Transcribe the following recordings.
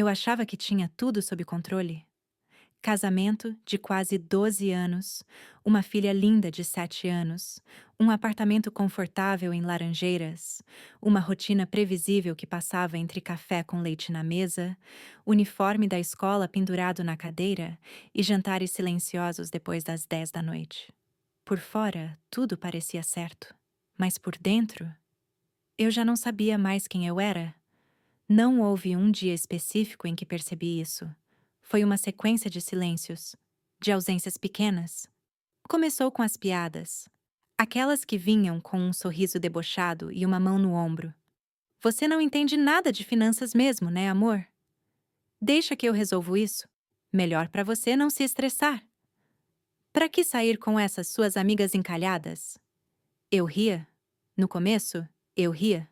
Eu achava que tinha tudo sob controle. Casamento de quase 12 anos, uma filha linda de 7 anos, um apartamento confortável em Laranjeiras, uma rotina previsível que passava entre café com leite na mesa, uniforme da escola pendurado na cadeira e jantares silenciosos depois das 10 da noite. Por fora, tudo parecia certo, mas por dentro, eu já não sabia mais quem eu era. Não houve um dia específico em que percebi isso. Foi uma sequência de silêncios, de ausências pequenas. Começou com as piadas. Aquelas que vinham com um sorriso debochado e uma mão no ombro. Você não entende nada de finanças mesmo, né, amor? Deixa que eu resolvo isso. Melhor para você não se estressar. Para que sair com essas suas amigas encalhadas? Eu ria. No começo, eu ria.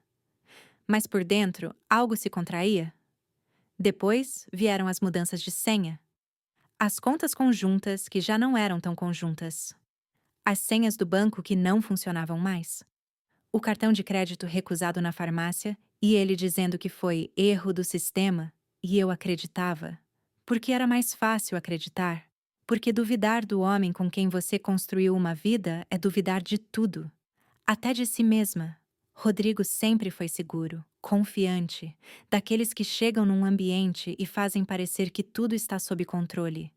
Mas por dentro, algo se contraía. Depois vieram as mudanças de senha. As contas conjuntas que já não eram tão conjuntas. As senhas do banco que não funcionavam mais. O cartão de crédito recusado na farmácia e ele dizendo que foi erro do sistema, e eu acreditava. Porque era mais fácil acreditar. Porque duvidar do homem com quem você construiu uma vida é duvidar de tudo. Até de si mesma. Rodrigo sempre foi seguro, confiante, daqueles que chegam num ambiente e fazem parecer que tudo está sob controle.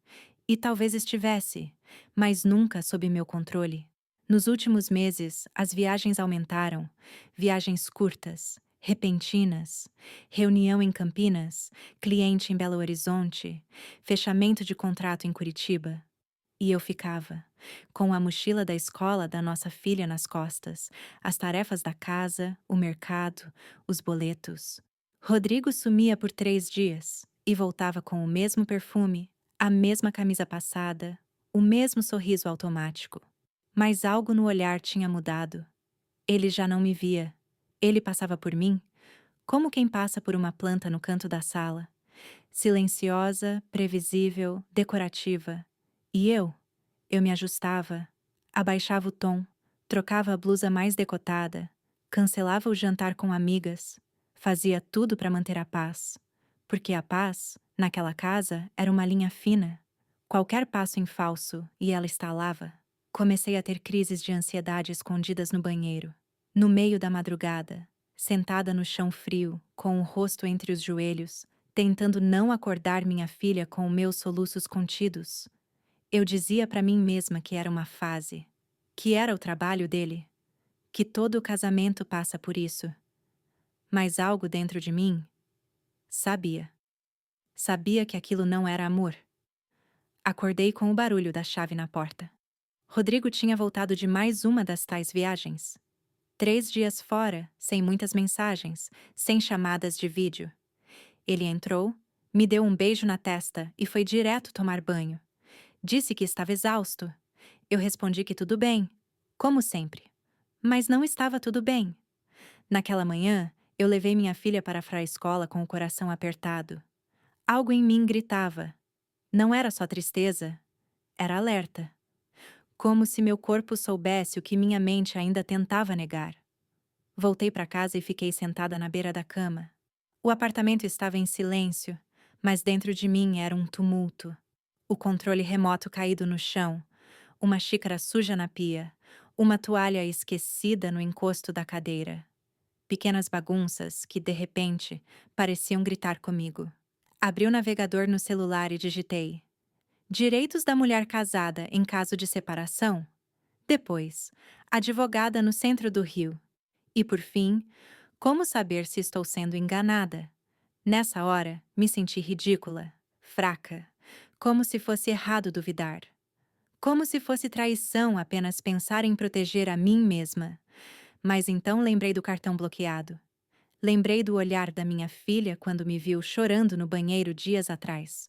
E talvez estivesse, mas nunca sob meu controle. Nos últimos meses, as viagens aumentaram, viagens curtas, repentinas, reunião em Campinas, cliente em Belo Horizonte, fechamento de contrato em Curitiba. E eu ficava, com a mochila da escola da nossa filha nas costas, as tarefas da casa, o mercado, os boletos. Rodrigo sumia por 3 dias e voltava com o mesmo perfume, a mesma camisa passada, o mesmo sorriso automático. Mas algo no olhar tinha mudado. Ele já não me via. Ele passava por mim, como quem passa por uma planta no canto da sala. Silenciosa, previsível, decorativa. E eu me ajustava, abaixava o tom, trocava a blusa mais decotada, cancelava o jantar com amigas, fazia tudo para manter a paz. Porque a paz, naquela casa, era uma linha fina. Qualquer passo em falso e ela estalava. Comecei a ter crises de ansiedade escondidas no banheiro, no meio da madrugada, sentada no chão frio, com o rosto entre os joelhos, tentando não acordar minha filha com meus soluços contidos. Eu dizia para mim mesma que era uma fase, que era o trabalho dele, que todo o casamento passa por isso. Mas algo dentro de mim sabia. Sabia que aquilo não era amor. Acordei com o barulho da chave na porta. Rodrigo tinha voltado de mais uma das tais viagens. 3 dias fora, sem muitas mensagens, sem chamadas de vídeo. Ele entrou, me deu um beijo na testa e foi direto tomar banho. Disse que estava exausto. Eu respondi que tudo bem, como sempre. Mas não estava tudo bem. Naquela manhã, eu levei minha filha para a escola com o coração apertado. Algo em mim gritava. Não era só tristeza, era alerta. Como se meu corpo soubesse o que minha mente ainda tentava negar. Voltei para casa e fiquei sentada na beira da cama. O apartamento estava em silêncio, mas dentro de mim era um tumulto. O controle remoto caído no chão, uma xícara suja na pia, uma toalha esquecida no encosto da cadeira. Pequenas bagunças que, de repente, pareciam gritar comigo. Abri o navegador no celular e digitei: direitos da mulher casada em caso de separação? Depois, advogada no centro do Rio. E por fim, como saber se estou sendo enganada? Nessa hora, me senti ridícula, fraca, como se fosse errado duvidar. Como se fosse traição apenas pensar em proteger a mim mesma. Mas então lembrei do cartão bloqueado. Lembrei do olhar da minha filha quando me viu chorando no banheiro dias atrás.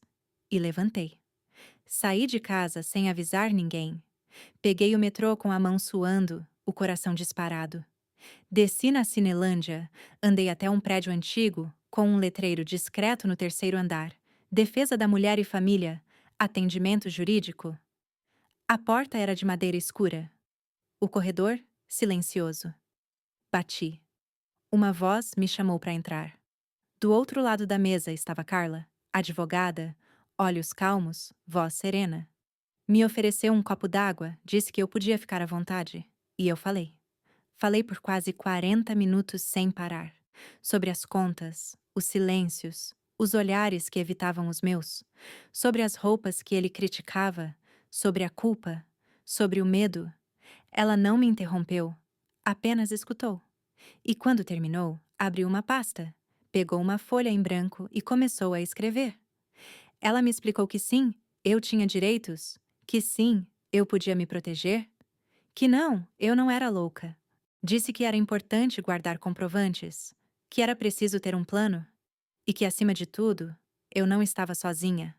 E levantei. Saí de casa sem avisar ninguém. Peguei o metrô com a mão suando, o coração disparado. Desci na Cinelândia, andei até um prédio antigo, com um letreiro discreto no terceiro andar. Defesa da Mulher e Família. Atendimento jurídico. A porta era de madeira escura. O corredor, silencioso. Bati. Uma voz me chamou para entrar. Do outro lado da mesa estava Carla. Advogada, olhos calmos, voz serena. Me ofereceu um copo d'água, disse que eu podia ficar à vontade. E eu falei. Falei por quase 40 minutos sem parar. Sobre as contas, os silêncios, os olhares que evitavam os meus, sobre as roupas que ele criticava, sobre a culpa, sobre o medo. Ela não me interrompeu, apenas escutou. E quando terminou, abriu uma pasta, pegou uma folha em branco e começou a escrever. Ela me explicou que sim, eu tinha direitos, que sim, eu podia me proteger, que não, eu não era louca. Disse que era importante guardar comprovantes, que era preciso ter um plano e que, acima de tudo, eu não estava sozinha.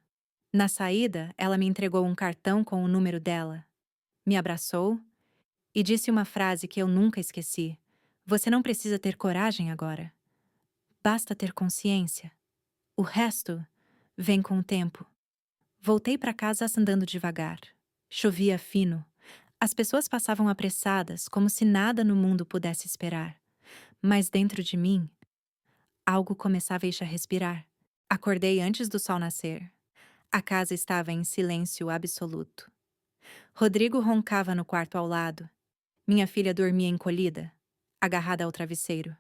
Na saída, ela me entregou um cartão com o número dela, me abraçou e disse uma frase que eu nunca esqueci: Você não precisa ter coragem agora. Basta ter consciência. O resto vem com o tempo. Voltei para casa andando devagar. Chovia fino. As pessoas passavam apressadas, como se nada no mundo pudesse esperar. Mas dentro de mim, algo começava a respirar. Acordei antes do sol nascer. A casa estava em silêncio absoluto. Rodrigo roncava no quarto ao lado. Minha filha dormia encolhida, agarrada ao travesseiro.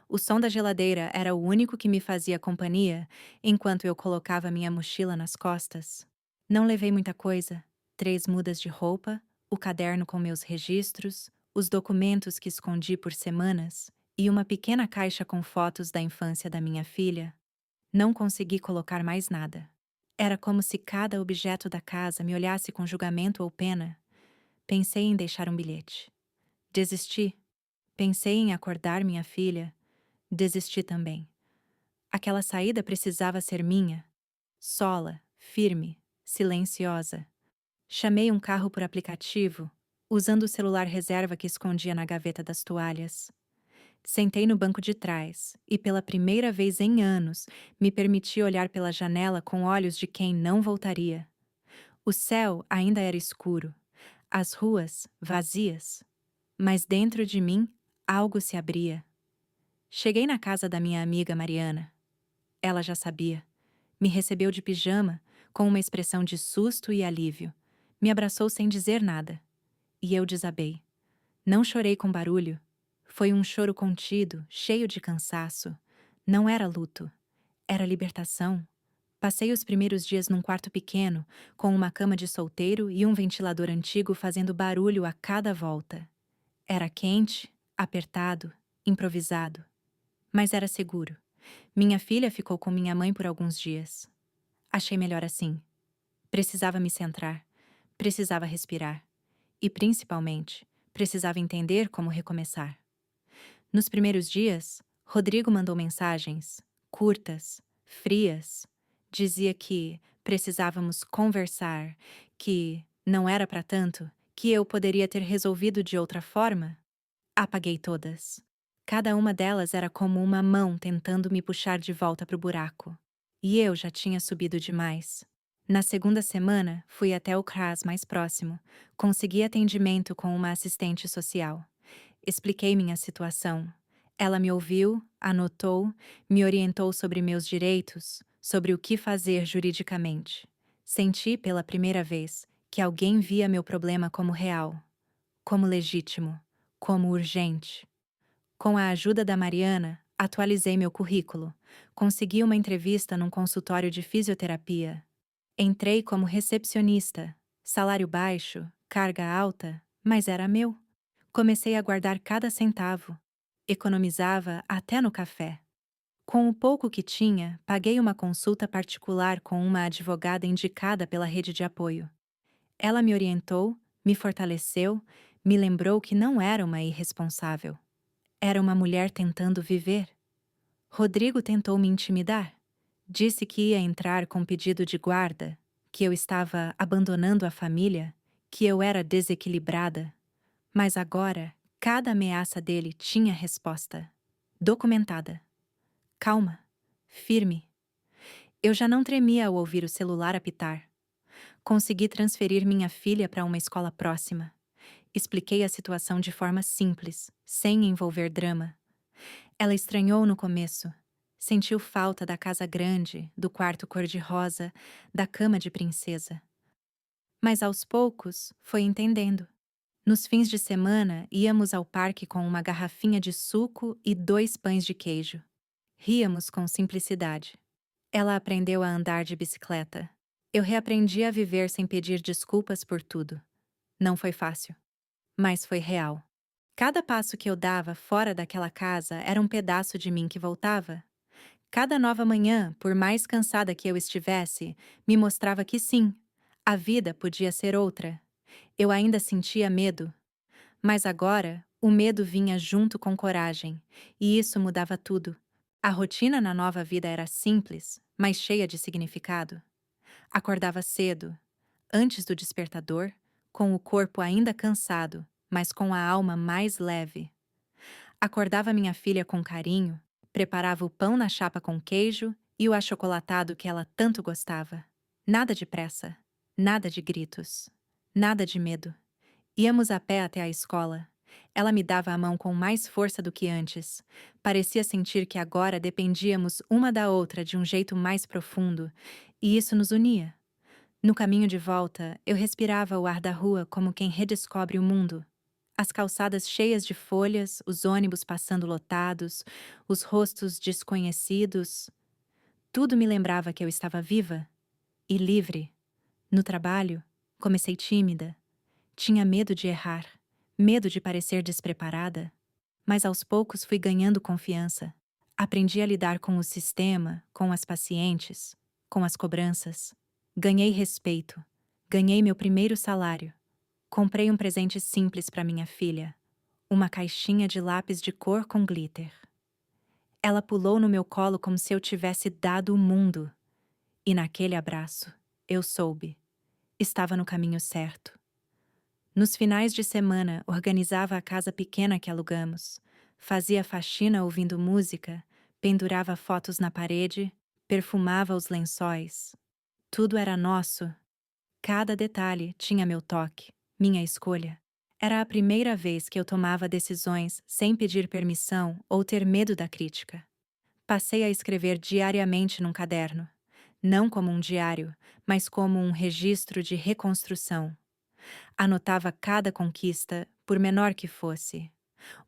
O som da geladeira era o único que me fazia companhia enquanto eu colocava minha mochila nas costas. Não levei muita coisa: 3 mudas de roupa, o caderno com meus registros, os documentos que escondi por semanas e uma pequena caixa com fotos da infância da minha filha. Não consegui colocar mais nada. Era como se cada objeto da casa me olhasse com julgamento ou pena. Pensei em deixar um bilhete. Desisti. Pensei em acordar minha filha. Desisti também. Aquela saída precisava ser minha. Sola, firme, silenciosa. Chamei um carro por aplicativo, usando o celular reserva que escondia na gaveta das toalhas. Sentei no banco de trás e, pela primeira vez em anos, me permiti olhar pela janela com olhos de quem não voltaria. O céu ainda era escuro, as ruas vazias, mas dentro de mim algo se abria. Cheguei na casa da minha amiga Mariana. Ela já sabia. Me recebeu de pijama, com uma expressão de susto e alívio. Me abraçou sem dizer nada. E eu desabei. Não chorei com barulho. Foi um choro contido, cheio de cansaço. Não era luto. Era libertação. Passei os primeiros dias num quarto pequeno, com uma cama de solteiro e um ventilador antigo fazendo barulho a cada volta. Era quente, apertado, improvisado. Mas era seguro. Minha filha ficou com minha mãe por alguns dias. Achei melhor assim. Precisava me centrar. Precisava respirar. E, principalmente, precisava entender como recomeçar. Nos primeiros dias, Rodrigo mandou mensagens, curtas, frias. Dizia que precisávamos conversar, que não era para tanto, que eu poderia ter resolvido de outra forma. Apaguei todas. Cada uma delas era como uma mão tentando me puxar de volta para o buraco. E eu já tinha subido demais. Na segunda semana, fui até o CRAS mais próximo. Consegui atendimento com uma assistente social. Expliquei minha situação. Ela me ouviu, anotou, me orientou sobre meus direitos, sobre o que fazer juridicamente. Senti pela primeira vez que alguém via meu problema como real, como legítimo, como urgente. Com a ajuda da Mariana, atualizei meu currículo. Consegui uma entrevista num consultório de fisioterapia. Entrei como recepcionista. Salário baixo, carga alta, mas era meu. Comecei a guardar cada centavo. Economizava até no café. Com o pouco que tinha, paguei uma consulta particular com uma advogada indicada pela rede de apoio. Ela me orientou, me fortaleceu, me lembrou que não era uma irresponsável. Era uma mulher tentando viver. Rodrigo tentou me intimidar. Disse que ia entrar com pedido de guarda, que eu estava abandonando a família, que eu era desequilibrada. Mas agora, cada ameaça dele tinha resposta. Documentada. Calma. Firme. Eu já não tremia ao ouvir o celular apitar. Consegui transferir minha filha para uma escola próxima. Expliquei a situação de forma simples, sem envolver drama. Ela estranhou no começo. Sentiu falta da casa grande, do quarto cor-de-rosa, da cama de princesa. Mas aos poucos foi entendendo. Nos fins de semana, íamos ao parque com uma garrafinha de suco e 2 pães de queijo. Ríamos com simplicidade. Ela aprendeu a andar de bicicleta. Eu reaprendi a viver sem pedir desculpas por tudo. Não foi fácil, mas foi real. Cada passo que eu dava fora daquela casa era um pedaço de mim que voltava. Cada nova manhã, por mais cansada que eu estivesse, me mostrava que sim, a vida podia ser outra. Eu ainda sentia medo, mas agora o medo vinha junto com coragem, e isso mudava tudo. A rotina na nova vida era simples, mas cheia de significado. Acordava cedo, antes do despertador, com o corpo ainda cansado, mas com a alma mais leve. Acordava minha filha com carinho, preparava o pão na chapa com queijo e o achocolatado que ela tanto gostava. Nada de pressa, nada de gritos, nada de medo. Íamos a pé até a escola. Ela me dava a mão com mais força do que antes. Parecia sentir que agora dependíamos uma da outra de um jeito mais profundo, e isso nos unia. No caminho de volta, eu respirava o ar da rua como quem redescobre o mundo. As calçadas cheias de folhas, os ônibus passando lotados, os rostos desconhecidos. Tudo me lembrava que eu estava viva e livre. No trabalho, comecei tímida. Tinha medo de errar, medo de parecer despreparada. Mas aos poucos fui ganhando confiança. Aprendi a lidar com o sistema, com as pacientes, com as cobranças. Ganhei respeito. Ganhei meu primeiro salário. Comprei um presente simples para minha filha. Uma caixinha de lápis de cor com glitter. Ela pulou no meu colo como se eu tivesse dado o mundo. E naquele abraço, eu soube. Estava no caminho certo. Nos finais de semana, organizava a casa pequena que alugamos. Fazia faxina ouvindo música, pendurava fotos na parede, perfumava os lençóis. Tudo era nosso. Cada detalhe tinha meu toque, minha escolha. Era a primeira vez que eu tomava decisões sem pedir permissão ou ter medo da crítica. Passei a escrever diariamente num caderno. Não como um diário, mas como um registro de reconstrução. Anotava cada conquista, por menor que fosse.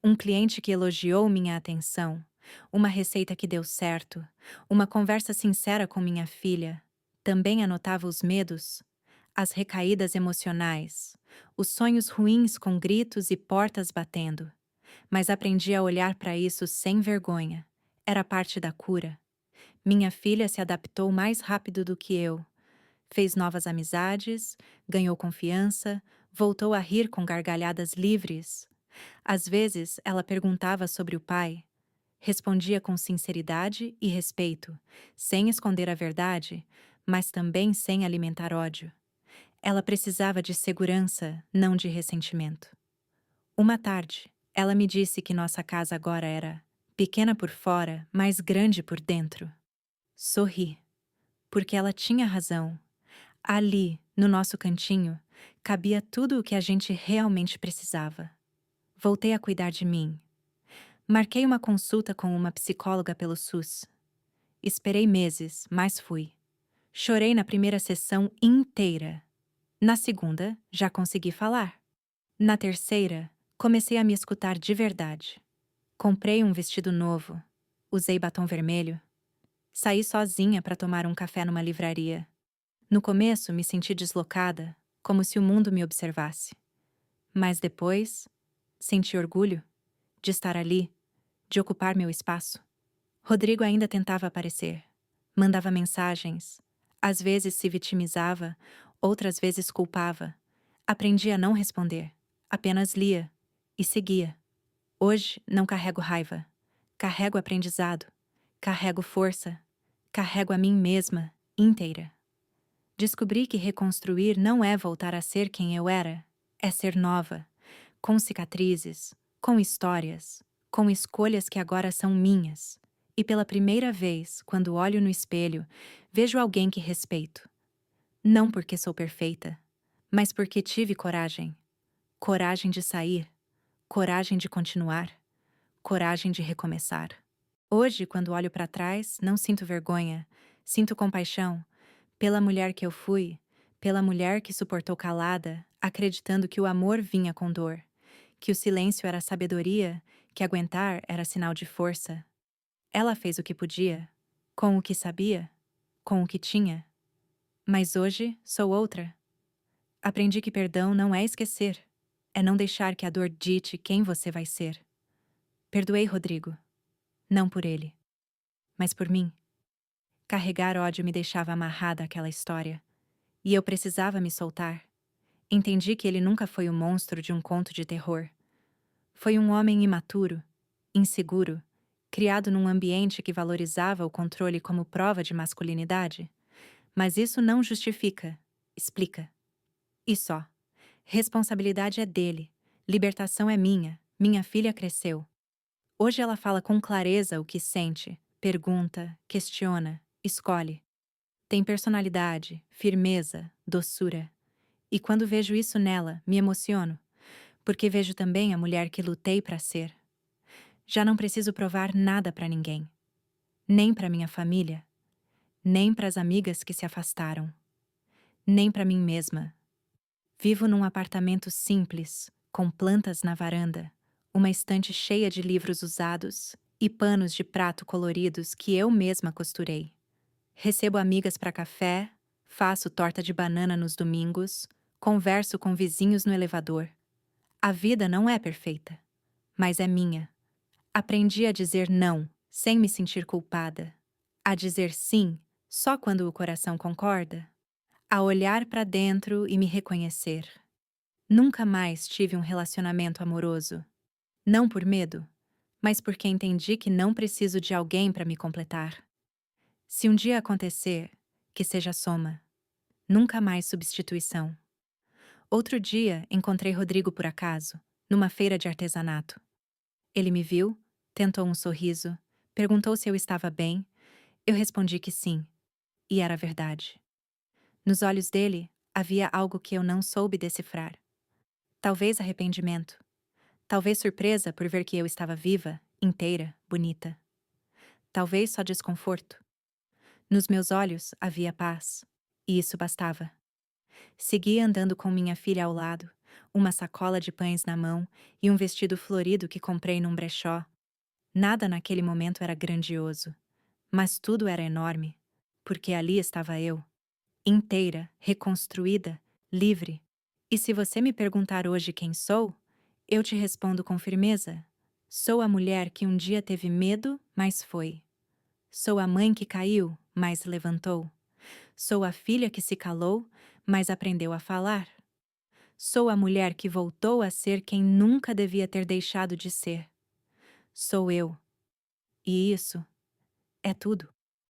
Um cliente que elogiou minha atenção, uma receita que deu certo, uma conversa sincera com minha filha. Também anotava os medos, as recaídas emocionais, os sonhos ruins com gritos e portas batendo. Mas aprendi a olhar para isso sem vergonha. Era parte da cura. Minha filha se adaptou mais rápido do que eu. Fez novas amizades, ganhou confiança, voltou a rir com gargalhadas livres. Às vezes, ela perguntava sobre o pai. Respondia com sinceridade e respeito, sem esconder a verdade, mas também sem alimentar ódio. Ela precisava de segurança, não de ressentimento. Uma tarde, ela me disse que nossa casa agora era pequena por fora, mas grande por dentro. Sorri, porque ela tinha razão. Ali, no nosso cantinho, cabia tudo o que a gente realmente precisava. Voltei a cuidar de mim. Marquei uma consulta com uma psicóloga pelo SUS. Esperei meses, mas fui. Chorei na primeira sessão inteira. Na segunda, já consegui falar. Na terceira, comecei a me escutar de verdade. Comprei um vestido novo. Usei batom vermelho. Saí sozinha para tomar um café numa livraria. No começo, me senti deslocada, como se o mundo me observasse. Mas depois, senti orgulho de estar ali, de ocupar meu espaço. Rodrigo ainda tentava aparecer. Mandava mensagens. Às vezes se vitimizava, outras vezes culpava. Aprendi a não responder. Apenas lia e seguia. Hoje não carrego raiva. Carrego aprendizado. Carrego força. Carrego a mim mesma, inteira. Descobri que reconstruir não é voltar a ser quem eu era. É ser nova, com cicatrizes, com histórias, com escolhas que agora são minhas. E pela primeira vez, quando olho no espelho, vejo alguém que respeito. Não porque sou perfeita, mas porque tive coragem. Coragem de sair, coragem de continuar, coragem de recomeçar. Hoje, quando olho para trás, não sinto vergonha, sinto compaixão pela mulher que eu fui, pela mulher que suportou calada, acreditando que o amor vinha com dor, que o silêncio era sabedoria, que aguentar era sinal de força. Ela fez o que podia, com o que sabia, com o que tinha. Mas hoje sou outra. Aprendi que perdão não é esquecer, é não deixar que a dor dite quem você vai ser. Perdoei Rodrigo, não por ele, mas por mim. Carregar ódio me deixava amarrada àquela história, e eu precisava me soltar. Entendi que ele nunca foi o monstro de um conto de terror. Foi um homem imaturo, inseguro, criado num ambiente que valorizava o controle como prova de masculinidade. Mas isso não justifica, explica. E só. Responsabilidade é dele, libertação é minha, minha filha cresceu. Hoje ela fala com clareza o que sente, pergunta, questiona, escolhe. Tem personalidade, firmeza, doçura. E quando vejo isso nela, me emociono, porque vejo também a mulher que lutei para ser. Já não preciso provar nada para ninguém, nem para minha família, nem para as amigas que se afastaram, nem para mim mesma. Vivo num apartamento simples, com plantas na varanda, uma estante cheia de livros usados e panos de prato coloridos que eu mesma costurei. Recebo amigas para café, faço torta de banana nos domingos, converso com vizinhos no elevador. A vida não é perfeita, mas é minha. Aprendi a dizer não, sem me sentir culpada. A dizer sim, só quando o coração concorda. A olhar para dentro e me reconhecer. Nunca mais tive um relacionamento amoroso. Não por medo, mas porque entendi que não preciso de alguém para me completar. Se um dia acontecer, que seja soma, nunca mais substituição. Outro dia encontrei Rodrigo por acaso, numa feira de artesanato. Ele me viu, tentou um sorriso, perguntou se eu estava bem. Eu respondi que sim, e era verdade. Nos olhos dele havia algo que eu não soube decifrar. Talvez arrependimento. Talvez surpresa por ver que eu estava viva, inteira, bonita. Talvez só desconforto. Nos meus olhos havia paz, e isso bastava. Segui andando com minha filha ao lado, uma sacola de pães na mão e um vestido florido que comprei num brechó. Nada naquele momento era grandioso, mas tudo era enorme, porque ali estava eu, inteira, reconstruída, livre. E se você me perguntar hoje quem sou, eu te respondo com firmeza: sou a mulher que um dia teve medo, mas foi. Sou a mãe que caiu, mas levantou. Sou a filha que se calou, mas aprendeu a falar. Sou a mulher que voltou a ser quem nunca devia ter deixado de ser. Sou eu. E isso é tudo.